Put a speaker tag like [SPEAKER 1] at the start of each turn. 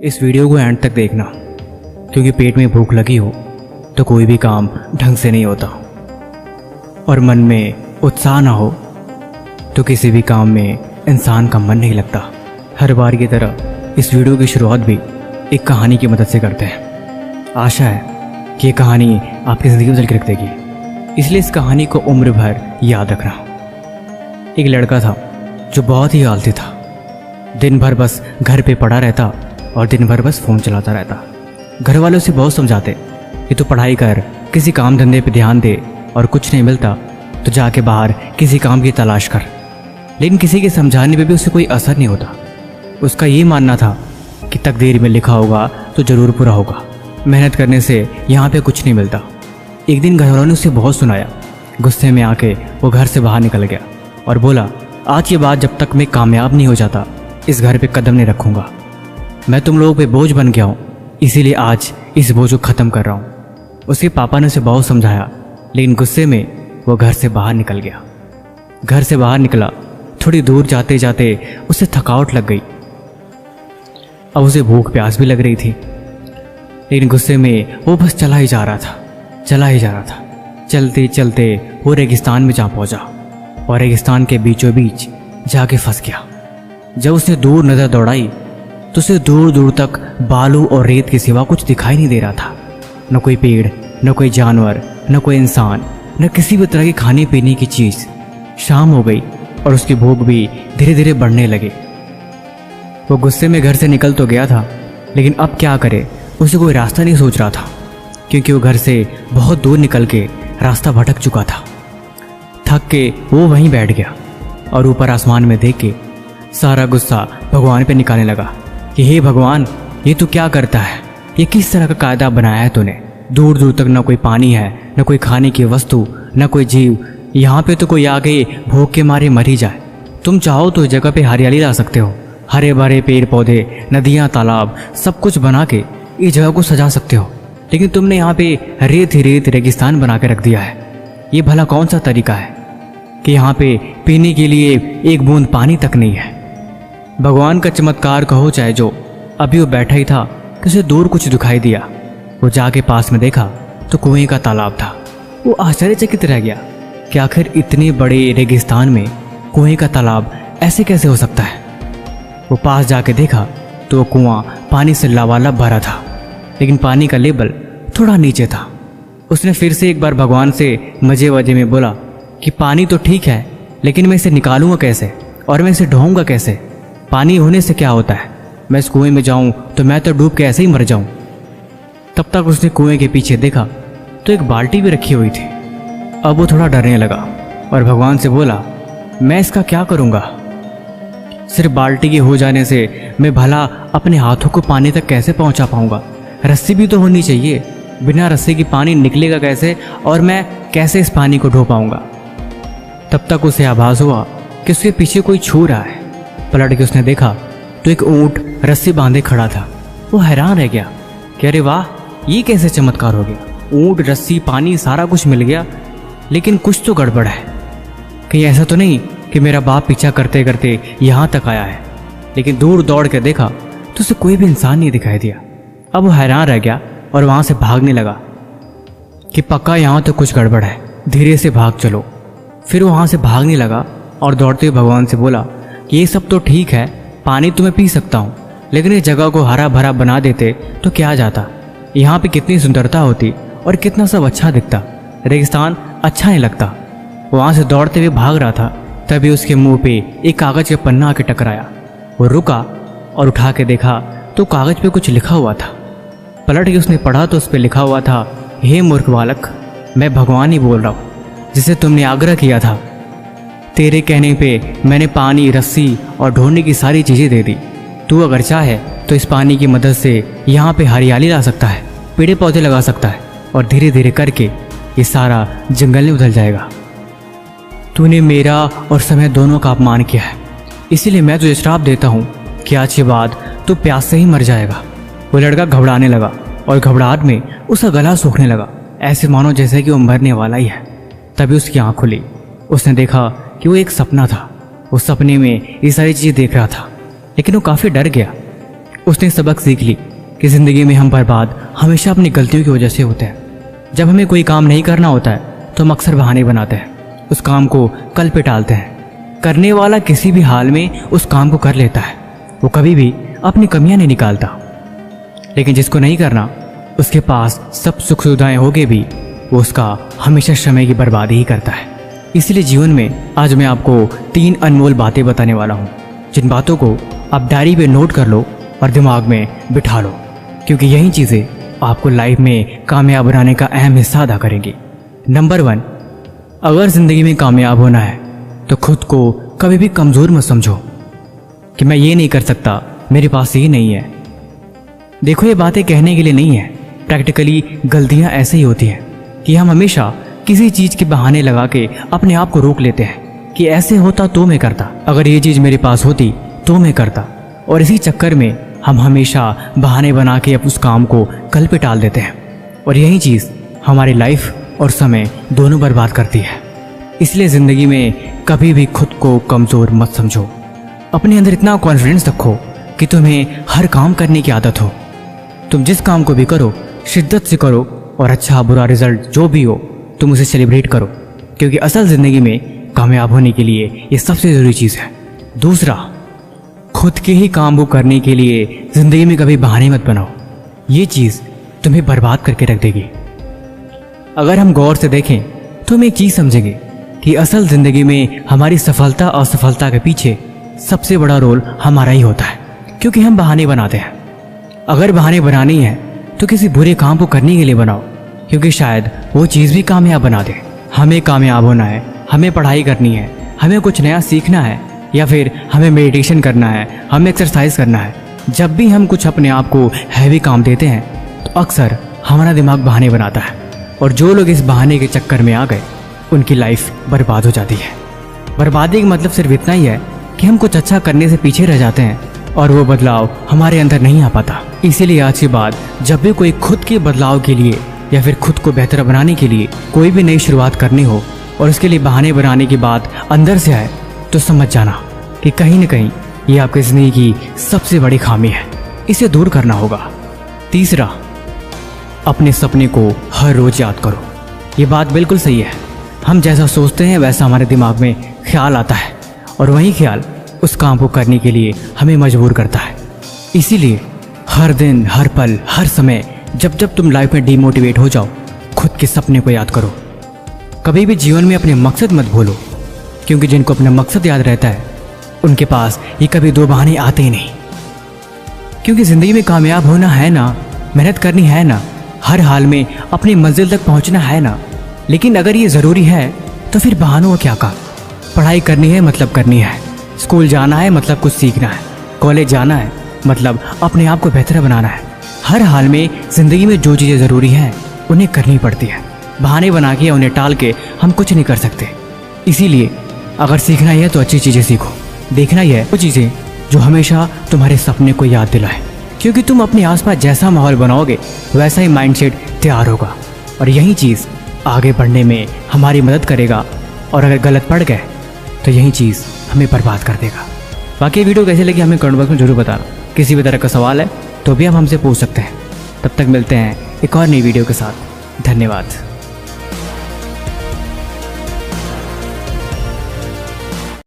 [SPEAKER 1] इस वीडियो को एंड तक देखना, क्योंकि पेट में भूख लगी हो तो कोई भी काम ढंग से नहीं होता, और मन में उत्साह ना हो तो किसी भी काम में इंसान का मन नहीं लगता। हर बार की तरह इस वीडियो की शुरुआत भी एक कहानी की मदद से करते हैं। आशा है कि ये कहानी आपकी ज़िंदगी में बदल के रख देगी, इसलिए इस कहानी को उम्र भर याद रखना। एक लड़का था जो बहुत ही आलसी था। दिन भर बस घर पे पड़ा रहता और दिन भर बस फ़ोन चलाता रहता। घर वाले उसे बहुत समझाते कि तू पढ़ाई कर, किसी काम धंधे पे ध्यान दे, और कुछ नहीं मिलता तो जाके बाहर किसी काम की तलाश कर। लेकिन किसी के समझाने पे भी उसे कोई असर नहीं होता। उसका ये मानना था कि तकदीर में लिखा होगा तो ज़रूर पूरा होगा, मेहनत करने से यहाँ पे कुछ नहीं मिलता। एक दिन घर वालों ने उसे बहुत सुनाया। गुस्से में आके वो घर से बाहर निकल गया और बोला, आज के बाद जब तक मैं कामयाब नहीं हो जाता इस घर पे कदम नहीं रखूँगा। मैं तुम लोगों पे बोझ बन गया हूँ, इसीलिए आज इस बोझ को ख़त्म कर रहा हूँ। उसके पापा ने उसे बहुत समझाया, लेकिन गुस्से में वो घर से बाहर निकल गया। घर से बाहर निकला, थोड़ी दूर जाते जाते उसे थकावट लग गई। अब उसे भूख प्यास भी लग रही थी, लेकिन गुस्से में वो बस चला ही जा रहा था। चलते चलते वो रेगिस्तान में जा पहुंचा और रेगिस्तान के बीचों बीच जाके फंस गया। जब उसने दूर नज़र दौड़ाई तो उसे दूर दूर तक बालू और रेत के सिवा कुछ दिखाई नहीं दे रहा था। न कोई पेड़, न कोई जानवर, न कोई इंसान, न किसी भी तरह की खाने पीने की चीज़। शाम हो गई और उसकी भूख भी धीरे धीरे बढ़ने लगी। वो गुस्से में घर से निकल तो गया था, लेकिन अब क्या करे, उसे कोई रास्ता नहीं सूझ रहा था, क्योंकि वो घर से बहुत दूर निकल के रास्ता भटक चुका था। थक के वो वहीं बैठ गया और ऊपर आसमान में देख के सारा गुस्सा भगवान पे निकालने लगा कि हे भगवान, ये तू क्या करता है? ये किस तरह का कायदा बनाया है तूने? दूर दूर तक न कोई पानी है, न कोई खाने की वस्तु, न कोई जीव। यहाँ पे तो कोई आके भूख के मारे मर ही जाए। तुम चाहो तो इस जगह पे हरियाली ला सकते हो, हरे भरे पेड़ पौधे, नदियाँ, तालाब, सब कुछ बना के इस जगह को सजा सकते हो, लेकिन तुमने यहाँ पे रेत ही रेत रेगिस्तान बना के रख दिया है। ये भला कौन सा तरीका है कि यहाँ पे पीने के लिए एक बूंद पानी तक नहीं है? भगवान का चमत्कार कहो चाहे जो, अभी वो बैठा ही था कि उसे दूर कुछ दिखाई दिया। वो जाके पास में देखा तो कुएं का तालाब था। वो आश्चर्यचकित रह गया कि आखिर इतने बड़े रेगिस्तान में कुएं का तालाब ऐसे कैसे हो सकता है। वो पास जाके देखा तो वो कुआं पानी से लबालब भरा था, लेकिन पानी का लेवल थोड़ा नीचे था। उसने फिर से एक बार भगवान से मजे वजे में बोला कि पानी तो ठीक है, लेकिन मैं इसे निकालूंगा कैसे और मैं इसे ढोऊंगा कैसे? पानी होने से क्या होता है? मैं इस कुएं में जाऊं तो मैं तो डूब के ऐसे ही मर जाऊं। तब तक उसने कुएं के पीछे देखा तो एक बाल्टी भी रखी हुई थी। अब वो थोड़ा डरने लगा और भगवान से बोला, मैं इसका क्या करूंगा? सिर्फ बाल्टी के हो जाने से मैं भला अपने हाथों को पानी तक कैसे पहुंचा पाऊंगा? रस्सी भी तो होनी चाहिए। बिना रस्सी की पानी निकलेगा कैसे और मैं कैसे इस पानी को ढो पाऊंगा? तब तक उसे आभास हुआ कि उसके पीछे कोई छू रहा है। पलट के उसने देखा तो एक ऊंट रस्सी बांधे खड़ा था। वो हैरान रह गया कि अरे वाह, ये कैसे चमत्कार हो गया? ऊंट, रस्सी, पानी, सारा कुछ मिल गया, लेकिन कुछ तो गड़बड़ है। कहीं ऐसा तो नहीं कि मेरा बाप पीछा करते करते यहाँ तक आया है? लेकिन दूर दौड़ के देखा तो उसे कोई भी इंसान नहीं दिखाई दिया। अब वो हैरान रह गया और वहाँ से भागने लगा कि पक्का यहाँ तो कुछ गड़बड़ है, धीरे से भाग चलो। फिर वहाँ से भागने लगा और दौड़ते हुए भगवान से बोला कि ये सब तो ठीक है, पानी तो मैं पी सकता हूँ, लेकिन इस जगह को हरा भरा बना देते तो क्या जाता? यहाँ पे कितनी सुंदरता होती और कितना सब अच्छा दिखता। रेगिस्तान अच्छा नहीं लगता। वहाँ से दौड़ते हुए भाग रहा था, तभी उसके मुंह पे एक कागज का पन्ना आके टकराया। वो रुका और उठा के देखा तो कागज पे कुछ लिखा हुआ था। पलट के उसने पढ़ा तो उस पर लिखा हुआ था, हे मूर्ख बालक, मैं भगवान ही बोल रहा हूँ जिसे तुमने आग्रह किया था। तेरे कहने पे मैंने पानी, रस्सी और ढूंढने की सारी चीज़ें दे दी। तू अगर चाहे तो इस पानी की मदद से यहाँ पे हरियाली ला सकता है, पेड़ पौधे लगा सकता है, और धीरे धीरे करके ये सारा जंगल में बदल जाएगा। तूने मेरा और समय दोनों का अपमान किया है, इसीलिए मैं तुझे श्राप देता हूँ कि आज के बाद तू प्यास से ही मर जाएगा। वो लड़का घबराने लगा और घबराहट में उसका गला सूखने लगा, ऐसे मानो जैसे कि वो मरने वाला ही है। तभी उसकी आँख खुली। उसने देखा कि वो एक सपना था। उस सपने में ये सारी चीज़ें देख रहा था, लेकिन वो काफ़ी डर गया। उसने सबक सीख ली कि ज़िंदगी में हम बर्बाद हमेशा अपनी गलतियों की वजह से होते हैं। जब हमें कोई काम नहीं करना होता है तो हम अक्सर बहाने बनाते हैं, उस काम को कल पे टालते हैं। करने वाला किसी भी हाल में उस काम को कर लेता है, वो कभी भी अपनी कमियां नहीं निकालता। लेकिन जिसको नहीं करना, उसके पास सब सुख सुविधाएं होगे भी वो उसका हमेशा समय की बर्बादी ही करता है। इसलिए जीवन में आज मैं आपको 3 अनमोल बातें बताने वाला हूँ, जिन बातों को आप डायरी पे नोट कर लो और दिमाग में बिठा लो, क्योंकि यही चीज़ें आपको लाइफ में कामयाब बनाने का अहम हिस्सा अदा करेंगी। नंबर 1, अगर ज़िंदगी में कामयाब होना है तो खुद को कभी भी कमज़ोर मत समझो कि मैं ये नहीं कर सकता, मेरे पास ये नहीं है। देखो, ये बातें कहने के लिए नहीं है, प्रैक्टिकली गलतियाँ ऐसे ही होती हैं कि हम हमेशा किसी चीज़ के बहाने लगा के अपने आप को रोक लेते हैं कि ऐसे होता तो मैं करता, अगर ये चीज़ मेरे पास होती तो मैं करता। और इसी चक्कर में हम हमेशा बहाने बना के उस काम को कल पे टाल देते हैं, और यही चीज़ हमारी लाइफ और समय दोनों बर्बाद करती है। इसलिए ज़िंदगी में कभी भी खुद को कमज़ोर मत समझो। अपने अंदर इतना कॉन्फिडेंस रखो कि तुम्हें हर काम करने की आदत हो। तुम जिस काम को भी करो शिद्दत से करो, और अच्छा बुरा रिजल्ट जो भी हो तुम उसे सेलिब्रेट करो, क्योंकि असल ज़िंदगी में कामयाब होने के लिए ये सबसे ज़रूरी चीज़ है। दूसरा, खुद के ही काम को करने के लिए ज़िंदगी में कभी बहाने मत बनाओ, ये चीज़ तुम्हें बर्बाद करके रख देगी। अगर हम गौर से देखें तो हम एक चीज़ समझेंगे कि असल ज़िंदगी में हमारी सफलता असफलता के पीछे सबसे बड़ा रोल हमारा ही होता है, क्योंकि हम बहाने बनाते हैं। अगर बहाने बनाने ही है तो किसी बुरे काम को करने के लिए बनाओ, क्योंकि शायद वो चीज़ भी कामयाब बना दे। हमें कामयाब होना है, हमें पढ़ाई करनी है, हमें कुछ नया सीखना है, या फिर हमें मेडिटेशन करना है, हमें एक्सरसाइज करना है। जब भी हम कुछ अपने आप को हैवी काम देते हैं तो अक्सर हमारा दिमाग बहाने बनाता है, और जो लोग इस बहाने के चक्कर में आ गए उनकी लाइफ बर्बाद हो जाती है। बर्बादी का मतलब सिर्फ इतना ही है कि हम कुछ अच्छा करने से पीछे रह जाते हैं और वो बदलाव हमारे अंदर नहीं आ पाता। इसीलिए आज के बाद जब भी कोई खुद के बदलाव के लिए या फिर खुद को बेहतर बनाने के लिए कोई भी नई शुरुआत करनी हो और उसके लिए बहाने बनाने की बात अंदर से आए, तो समझ जाना कि कहीं न कहीं ये आपकी ज़िंदगी की सबसे बड़ी खामी है, इसे दूर करना होगा। तीसरा, अपने सपने को हर रोज़ याद करो। ये बात बिल्कुल सही है, हम जैसा सोचते हैं वैसा हमारे दिमाग में ख्याल आता है, और वही ख्याल उस काम को करने के लिए हमें मजबूर करता है। इसीलिए हर दिन, हर पल, हर समय जब जब तुम लाइफ में डीमोटिवेट हो जाओ, खुद के सपने को याद करो। कभी भी जीवन में अपने मकसद मत भूलो, क्योंकि जिनको अपना मकसद याद रहता है उनके पास ये कभी दो बहाने आते ही नहीं। क्योंकि ज़िंदगी में कामयाब होना है ना, मेहनत करनी है ना, हर हाल में अपनी मंजिल तक पहुंचना है ना। लेकिन अगर ये ज़रूरी है तो फिर बहानों का क्या काम। पढ़ाई करनी है मतलब करनी है, स्कूल जाना है मतलब कुछ सीखना है, कॉलेज जाना है मतलब अपने आप को बेहतर बनाना है। हर हाल में ज़िंदगी में जो चीज़ें ज़रूरी हैं उन्हें करनी पड़ती है। बहाने बना के उन्हें टाल के हम कुछ नहीं कर सकते। इसीलिए अगर सीखना ही है तो अच्छी चीज़ें सीखो, देखना ही है वो चीज़ें जो हमेशा तुम्हारे सपने को याद दिलाए, क्योंकि तुम अपने आसपास जैसा माहौल बनाओगे वैसा ही माइंडसेट तैयार होगा, और यही चीज़ आगे बढ़ने में हमारी मदद करेगा। और अगर गलत पड़ गए तो यही चीज़ हमें बर्बाद कर देगा। बाकी वीडियो कैसे लगी हमें कमेंट बॉक्स में जरूर बताना। किसी भी तरह का सवाल है तो भी आप हमसे पूछ सकते हैं। तब तक मिलते हैं एक और नई वीडियो के साथ। धन्यवाद।